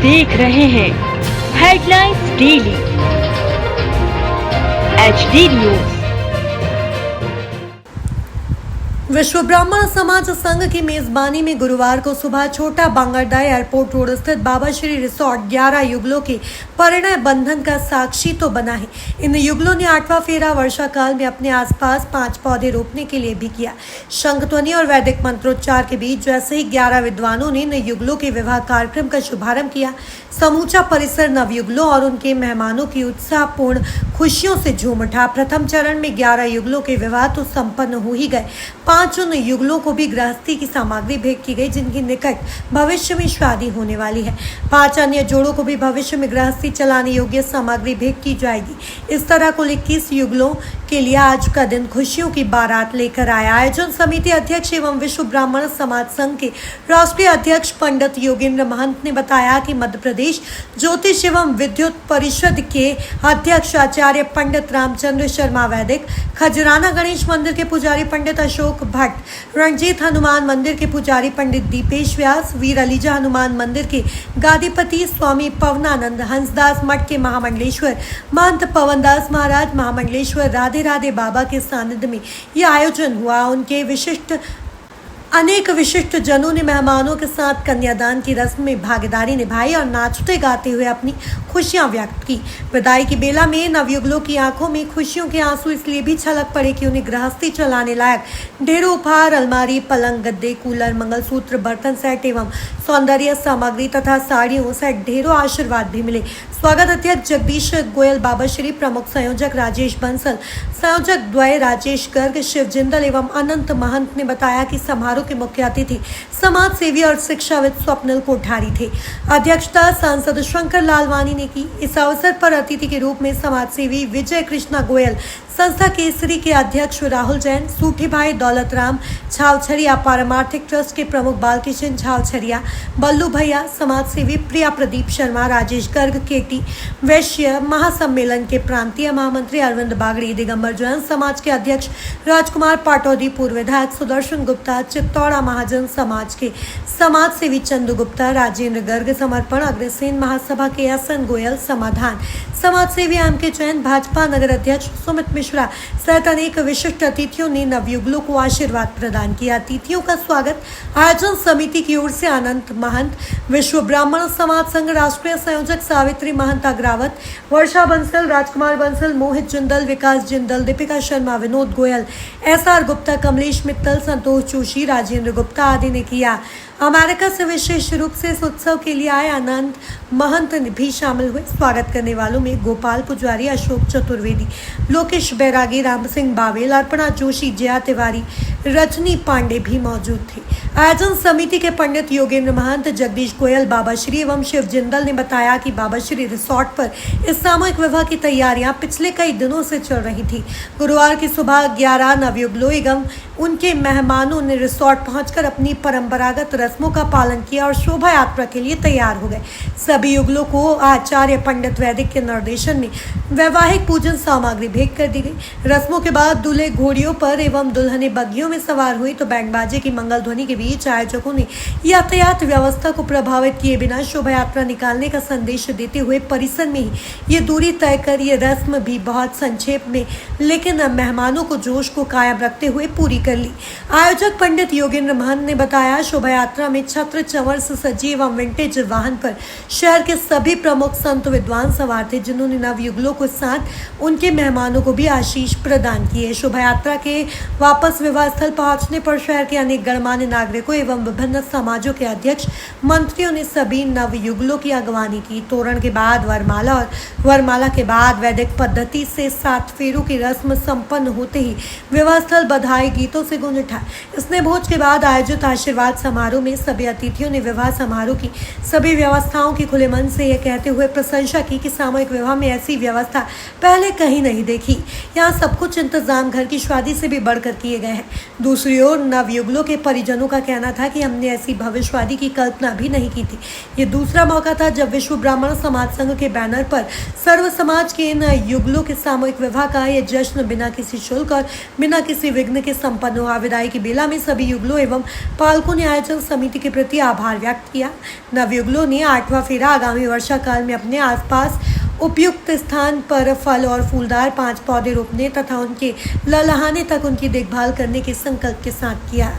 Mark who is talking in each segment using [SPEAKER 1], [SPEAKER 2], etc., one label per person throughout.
[SPEAKER 1] देख रहे हैं हेडलाइंस डेली HD न्यूज।
[SPEAKER 2] विश्व ब्राह्मण समाज संघ की मेजबानी में गुरुवार को सुबह छोटा बांगरदा एयरपोर्ट रोड स्थित बाबा श्री रिसोर्ट 11 युगलों के परिणय बंधन का साक्षी तो बना है। इन युगलों ने 8वां फेरा वर्षा काल में अपने आसपास 5 पौधे रोपने के लिए भी किया। शंखध्वनि और वैदिक मंत्रोच्चार के बीच जैसे ही 11 विद्वानों ने इन युगलों के विवाह कार्यक्रम का शुभारंभ किया, समूचा परिसर नवयुगलों और उनके मेहमानों की उत्साहपूर्ण खुशियों से झूम उठा। प्रथम चरण में 11 युगलों के विवाह तो संपन्न हो ही गए। 5 उन युगलों को भी गृहस्थी की सामग्री भेंट की गई जिनकी निकट भविष्य में शादी होने वाली है। 5 अन्य जोड़ों को भी भविष्य में गृहस्थी चलाने योग्य सामग्री भेंट की जाएगी। इस तरह कुल 21 युगलों के लिए आज का दिन खुशियों की बारात लेकर आया। आयोजन समिति अध्यक्ष एवं विश्व ब्राह्मण समाज संघ के राष्ट्रीय अध्यक्ष पंडित योगेंद्र महंत ने बताया कि मध्य प्रदेश ज्योतिष एवं विद्युत परिषद के अध्यक्ष आचार्य पंडित रामचंद्र शर्मा वैदिक, खजराना गणेश मंदिर के पुजारी पंडित अशोक भट्ट, रणजीत हनुमान मंदिर के पुजारी पंडित दीपेश व्यास, वीर अलीजा हनुमान मंदिर के गादीपति स्वामी पवनानंद, हंसदास मठ के महामंडलेश्वर महंत पवनदास महाराज, महामंडलेश्वर राधे राधे बाबा के सानिध्य में यह आयोजन हुआ। उनके अनेक विशिष्ट जनों ने मेहमानों के साथ कन्यादान की रस्म में भागीदारी निभाई और नाचते गाते हुए अपनी खुशियां व्यक्त की। विदाई की बेला में नवयुगलों की आंखों में खुशियों के आंसू इसलिए भी छलक पड़े कि उन्हें गृहस्थी चलाने लायक ढेरों उपहार, अलमारी, पलंग, गद्दे, कूलर, मंगलसूत्र, बर्तन सेट एवं सौंदर्य सामग्री तथा साड़ियों सहित ढेरों आशीर्वाद भी मिले। स्वागत अध्यक्ष जगदीश गोयल, बाबा श्री प्रमुख संयोजक राजेश बंसल, संयोजक द्वय राजेश गर्ग, शिव जिंदल एवं अनंत महंत ने बताया कि समारोह के मुख्य अतिथि समाज सेवी और शिक्षाविद स्वप्निल कोठारी थे। अध्यक्षता सांसद शंकर लालवानी ने की। इस अवसर पर अतिथि के रूप में समाज सेवी विजय कृष्णा गोयल, संस्था केसरी के अध्यक्ष राहुल जैन, सूठी भाई दौलत राम छावछरिया, पारमार्थिक ट्रस्ट के प्रमुख बालकिशन छावछरिया, बल्लू भैया, समाज सेवी प्रिया प्रदीप शर्मा, राजेश गर्ग, केटी वैश्य महासम्मेलन के प्रांतीय महामंत्री अरविंद बागड़ी, दिगंबर जैन समाज के अध्यक्ष राजकुमार पाटौदी, पूर्व विधायक सुदर्शन गुप्ता, चित्तौड़ा महाजन समाज के समाज सेवी चंदू गुप्ता, राजेंद्र गर्ग, समर्पण अग्रसेन महासभा के एसएन गोयल, समाधान समाज सेवी एम के जैन, भाजपा नगर अध्यक्ष सुमित मिश्रा सहित अनेक विशिष्ट अतिथियों ने नवयुगलों को आशीर्वाद प्रदान किया। अतिथियों का स्वागत आयोजन समिति की ओर से अनंत महंत, विश्व ब्राह्मण समाज संघ राष्ट्रीय संयोजक सावित्री महंत अग्रावत, वर्षा बंसल, राजकुमार बंसल, मोहित जिंदल, विकास जिंदल, दीपिका शर्मा, विनोद गोयल, SR गुप्ता, कमलेश मित्तल, संतोष जोशी, राजेंद्र गुप्ता आदि ने किया। अमेरिका से विशेष रूप से इस उत्सव के लिए आए अनंत महंत भी शामिल हुए। स्वागत करने वालों में गोपाल पुजारी, अशोक चतुर्वेदी, लोकेश बैरागी, राम सिंह बावेल, अर्पणा जोशी, जया तिवारी, रजनी पांडे भी मौजूद थे। आयोजन समिति के पंडित योगेंद्र महंत, जगदीश गोयल, बाबा श्री एवं शिव जिंदल ने बताया कि बाबा श्री रिसोर्ट पर इस सामूहिक विवाह की तैयारियां पिछले कई दिनों से चल रही थी। गुरुवार की सुबह 11 नवयुगलों एवं उनके मेहमानों ने रिसोर्ट पहुंचकर अपनी परंपरागत रस्मों का पालन किया और शोभा यात्रा के लिए तैयार हो गए। सभी युगलों को आचार्य पंडित वैदिक के निर्देशन में वैवाहिक पूजन सामग्री भेंट कर दी गई। रस्मों के बाद दूल्हे घोड़ियों पर एवं दुल्हने बग्गियों में सवार हुई तो बैंड बाजे की मंगल ध्वनि के बीच आयोजकों ने यातायात व्यवस्था को प्रभावित किए बिना शोभा यात्रा निकालने का संदेश देते हुए परिसर में ही ये दूरी तय कर ये रस्म भी बहुत संक्षेप में लेकिन मेहमानों को जोश को कायम रखते हुए पूरी कर ली। आयोजक पंडित योगेंद्र महंत ने बताया, शोभा यात्रा में छत्र चंवर से सजी एवं विंटेज वाहन पर शहर के सभी प्रमुख संत विद्वान सवार थे जिन्होंने नवयुगलों के साथ उनके मेहमानों को भी आशीष प्रदान किए। शोभा यात्रा के वापस विवाह स्थल पहुंचने पर शहर के अनेक गणमान्य नागरिकों एवं विभिन्न समाजों के अध्यक्ष मंत्रियों ने सभी नवयुगलों की अगवानी की। तोरण के बाद वरमाला और वरमाला के बाद वैदिक पद्धति से 7 फेरों की रस्म संपन्न होते ही विवाह स्थल बधाई गीतों से गूंज उठा। स्नेह भोज के बाद आयोजित आशीर्वाद समारोह में सभी अतिथियों ने विवाह समारोह की सभी व्यवस्थाओं की खुले मन से यह कहते हुए प्रशंसा की कि सामूहिक विवाह में ऐसी व्यवस्था पहले कहीं नहीं देखी। यहाँ सब कुछ इंतजाम घर की शादी से भी बढ़कर किए गए हैं। दूसरी ओर नवयुगलों के परिजनों का कहना था कि हमने ऐसी भविष्यवाणी की कल्पना भी नहीं की थी। ये दूसरा मौका था जब विश्व ब्राह्मण समाज संघ के बैनर पर सर्व समाज के इन युगलों के सामूहिक विवाह का ये जश्न बिना किसी शुल्क और बिना किसी विघ्न के संपन्न हुआ। विदाई की बेला में सभी युगलों एवं पालकों ने आयोजन समिति के प्रति आभार व्यक्त किया। नवयुगलों ने 8वां फेरा आगामी वर्षा काल में अपने आसपास उपयुक्त स्थान पर फल और फूलदार 5 पौधे रोपने तथा उनके ललहाने तक उनकी देखभाल करने के संकल्प के साथ किया।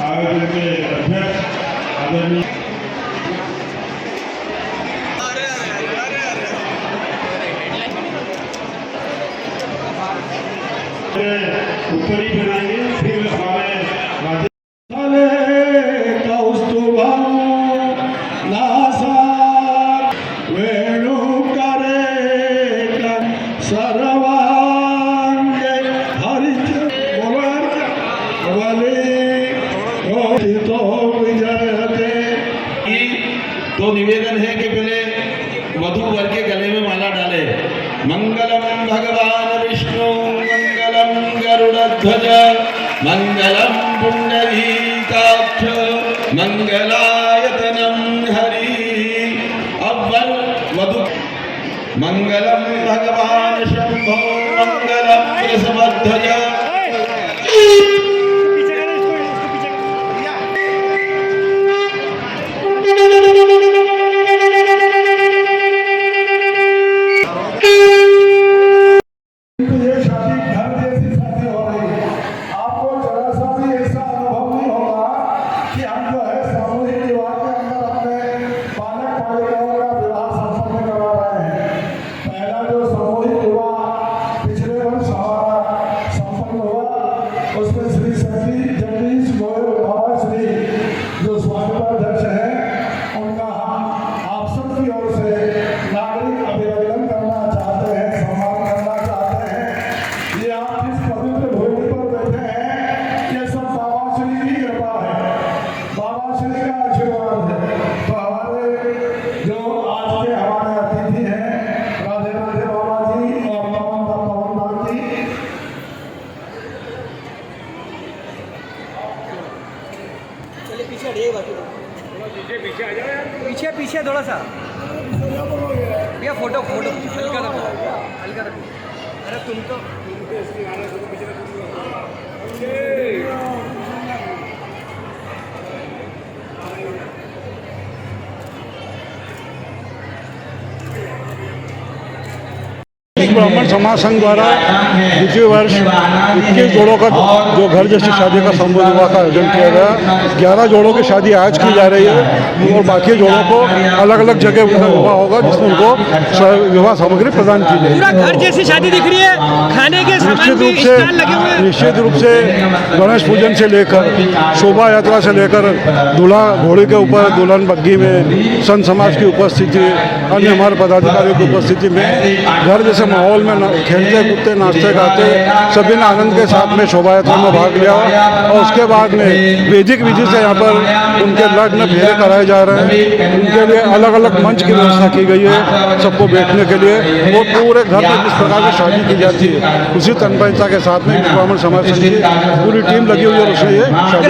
[SPEAKER 3] आयोजन के अध्यक्ष आदरणीय उत्तरी बनाएंगे, फिर हमारे कौस्तुभा नासा वेणु करे सर्वांगे हरिच तो निवेदन है कि पहले वधू वर के गले में माला डाले। मंगलम भगवान विष्णु मंगलम गरुड़ध्वज मंगलम पुंडरीकाक्ष मंगलायतनम हरि। अव्वल वधु मंगलम भगवान शंभो मंगलम वृषभध्वज। उसमें श्री शक्ति जगदीश गोयल बाबा श्री जो स्वागताध्यक्ष हैं उनका हम आप सबकी ओर से नागरिक अभिवादन करना चाहते हैं, सम्मान करना चाहते हैं। ये आप जिस पवित्र भूमि पर बैठे हैं ये सब बाबा श्री की कृपा है, बाबा श्री का आशीर्वाद है। तो हमारे जो आज के हमारे अतिथि हैं राधे राधे बाबा जी और पवन जी,
[SPEAKER 4] पीछे आ जाओ यार, पीछे थोड़ा सा। भैया फोटो फोटो हल्का रखो, हल्का रखो। अरे तुम तो
[SPEAKER 5] ब्राह्मण समाज संघ द्वारा द्वितीय वर्ष 21 जोड़ों का जो घर जैसी शादी का संबोधन विवाह का आयोजन किया गया। 11 जोड़ों की शादी आज की जा रही है और बाकी जोड़ों को अलग अलग जगह उनका विवाह होगा, जिसमें उनको विवाह सामग्री प्रदान की जाएगी।
[SPEAKER 4] पूरा घर जैसी शादी दिख रही है, खाने के सामान भी स्टॉल लगे हुए हैं।
[SPEAKER 5] निश्चित रूप से गणेश पूजन से लेकर शोभा यात्रा से लेकर दूल्हा घोड़े के ऊपर दुल्हन बग्घी में संत समाज की उपस्थिति, अन्य हमारे पदाधिकारियों की उपस्थिति में घर जैसे माहौल में खेलते कूदते नाचते गाते सभी ने आनंद के साथ में शोभा यात्रा में भाग लिया और उसके बाद में वैदिक विधि से यहाँ पर उनके लग्न फेरे कराए जा रहे हैं। उनके लिए अलग अलग मंच की व्यवस्था की गई है सबको बैठने के लिए, और पूरे घर में जिस प्रकार की शादी की जाती है उसी तन्मयता के साथ में ब्राह्मण समाज संघ की पूरी टीम लगी हुई है और उसमें ये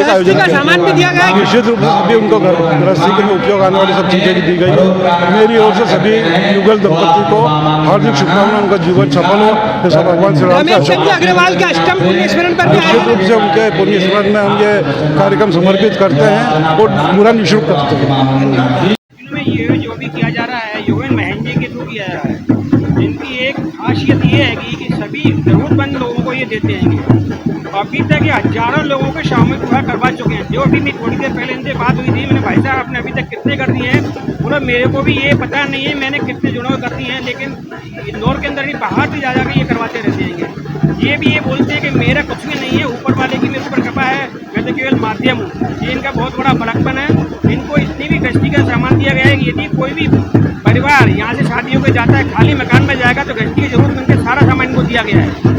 [SPEAKER 5] शादी का आयोजन किया गया। निश्चित रूप से सभी उनको गृहस्थी के में उपयोग आने वाली सब चीज़ें दी गई है। मेरी ओर से सभी युगल दंपति को हार्दिक शुभकामनाएं, उनका जीवन सफल हो, ऐसा भगवान श्री राम
[SPEAKER 4] रमेश चंद्र अग्रवाल के अष्टम पुण्य स्मरण पर भी
[SPEAKER 5] निश्चित रूप से उनके पुण्य स्मरण में हम ये कार्यक्रम समर्पित करते हैं और पूरा निःशुल्क करते हैं।
[SPEAKER 6] इनमें ये जो भी किया जा रहा है योगेन महन जी के थ्रू किया जा रहा है। इनकी एक खासियत ये है कि सभी जरूरतमंद लोगों को ये देते हैं। अभी तक ये हजारों लोगों के सामूहिक विवाह करवा चुके हैं। जो भी मैं थोड़ी देर पहले इनसे बात हुई थी, मैंने भाई साहब आपने अभी तक कितने कर दिए हैं, बोला मेरे को भी ये पता नहीं है मैंने कितने जुड़ों कर दिए हैं, लेकिन इंदौर के अंदर ही बाहर भी जा जाकर ये करवाते रहते हैं। ये भी ये बोलते हैं कि मेरा कुछ भी नहीं है, ऊपर वाले की मेरे ऊपर कृपा है, मैं तो केवल माध्यम हूँ। ये इनका बहुत बड़ा बड़कपन है। इनको इतनी भी गृहस्थी का सामान दिया गया है कि यदि कोई भी परिवार यहाँ से शादियों पे जाता है, खाली मकान में जाएगा तो गृहस्थी की जरूरत उनके सारा सामान इनको दिया गया है।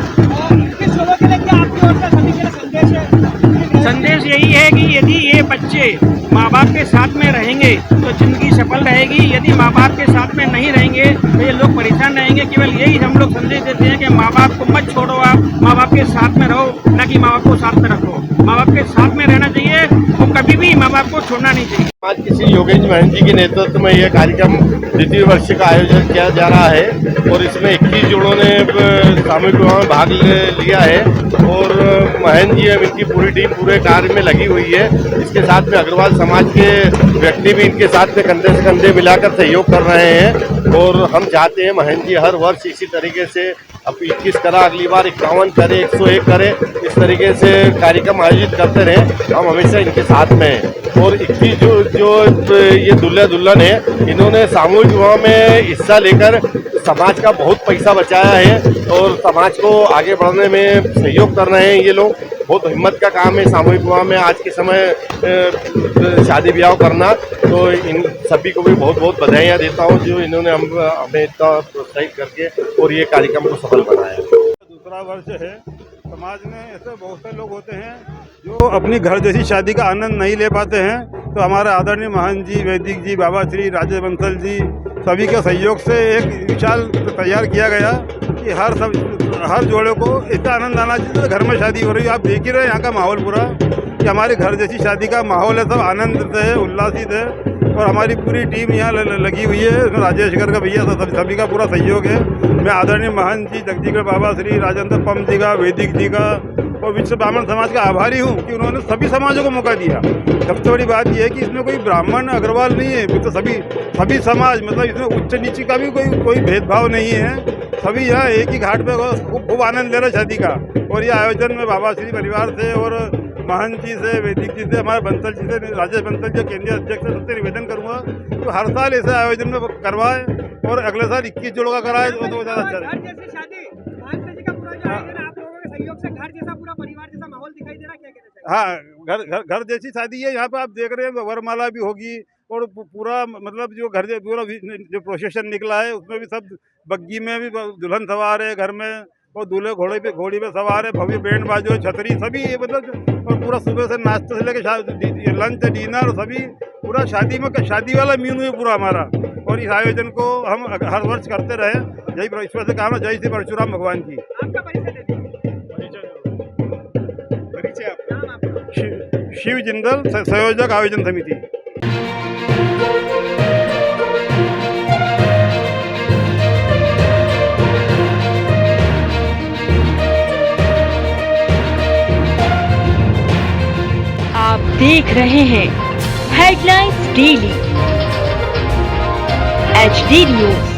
[SPEAKER 6] संदेश यही है कि यदि ये बच्चे माँ बाप के साथ में रहेंगे तो जिंदगी सफल रहेगी। यदि माँ बाप के साथ में नहीं रहेंगे तो ये लोग परेशान रहेंगे। केवल यही हम लोग संदेश देते हैं कि माँ बाप को मत छोड़ो, आप माँ बाप के साथ में रहो, न कि माँ बाप को साथ में रखो। माँ बाप के साथ में रहना चाहिए और कभी भी माँ बाप को छोड़ना नहीं चाहिए।
[SPEAKER 7] आज किसी योगेश महन जी के नेतृत्व में यह कार्यक्रम द्वितीय वर्ष का आयोजन किया जा रहा है और इसमें 21 जोड़ों ने सामूहिक विवाह में भाग लिया है और महन जी एवं इनकी पूरी टीम पूरे कार्य में लगी हुई है। इसके साथ में अग्रवाल समाज के व्यक्ति भी इनके साथ में कंधे से कंधे मिलाकर सहयोग कर रहे हैं और हम चाहते हैं महन जी हर वर्ष इसी तरीके से अब 21 करा, अगली बार 51 करे, 101 करे, इस तरीके से कार्यक्रम आयोजित करते रहे। हम हमेशा इनके साथ में हैं और 21 जो ये दुल्हा दुल्हन है, इन्होंने सामूहिक विवाह में हिस्सा लेकर समाज का बहुत पैसा बचाया है और समाज को आगे बढ़ने में सहयोग कर रहे हैं। ये लोग बहुत हिम्मत का काम है सामूहिक विवाह में आज के समय शादी ब्याह करना। तो इन सभी को भी बहुत बहुत बधाइयाँ देता हूँ जो इन्होंने हमें इतना प्रोत्साहित करके और ये कार्यक्रम को सफल बनाया।
[SPEAKER 5] दूसरा वर्ष है, समाज में ऐसे बहुत से लोग होते हैं जो अपनी घर जैसी शादी का आनंद नहीं ले पाते हैं। तो हमारे आदरणीय महंत जी, वैदिक जी, बाबा श्री राजेश बंसल जी सभी के सहयोग से एक विशाल तैयार किया गया कि हर जोड़े को इतना आनंद आना चाहिए। तो घर में शादी हो रही है, आप देख ही रहे हैं यहाँ का माहौल पूरा कि हमारे घर जैसी शादी का माहौल है, सब आनंदित है, उल्लासित है और हमारी पूरी टीम यहाँ लगी हुई है। राजेश कर का भैया सभी का पूरा सहयोग है। मैं आदरणीय महंत जी, जगजीगढ़ बाबा श्री राजेंद्र पम जी का, वैदिक जी का और विश्व ब्राह्मण समाज का आभारी हूँ कि उन्होंने सभी समाजों को मौका दिया। सबसे बड़ी बात यह है कि इसमें कोई ब्राह्मण अग्रवाल नहीं है, तो सभी समाज मतलब इसमें उच्च नीचे का भी कोई भेदभाव नहीं है। सभी यहाँ एक ही घाट पे खूब आनंद ले रहे शादी का। और ये आयोजन में बाबा श्री परिवार से और महंत जी से, वैदिक जी से, हमारे बंसल जी से, राजेश बंसल जी केंद्रीय अध्यक्ष से सबसे निवेदन करूँगा तो हर साल ऐसे आयोजन में करवाए और अगले साल 21 जोड़ों का कराए तो ज़्यादा अच्छा रहेगा। हाँ, घर जैसी शादी है। यहाँ पे आप देख रहे हैं वरमाला भी होगी और पूरा मतलब जो पूरा जो प्रोसेशन निकला है उसमें भी सब बग्गी में भी दुल्हन सवार है घर में और दूल्हे घोड़ी पे सवार है, भव्य बैंड बाजो, छतरी सभी मतलब और पूरा सुबह से नाश्ते से लेकर लंच डिनर सभी पूरा शादी वाला मीनू है पूरा हमारा। और इस आयोजन को हम हर वर्ष करते रहे। यही ईश्वर से काम है, जय श्री परशुराम भगवान की। शिव जिंदल, संयोजक आयोजन समिति।
[SPEAKER 1] देख रहे हैं हेडलाइंस डेली HD न्यूज।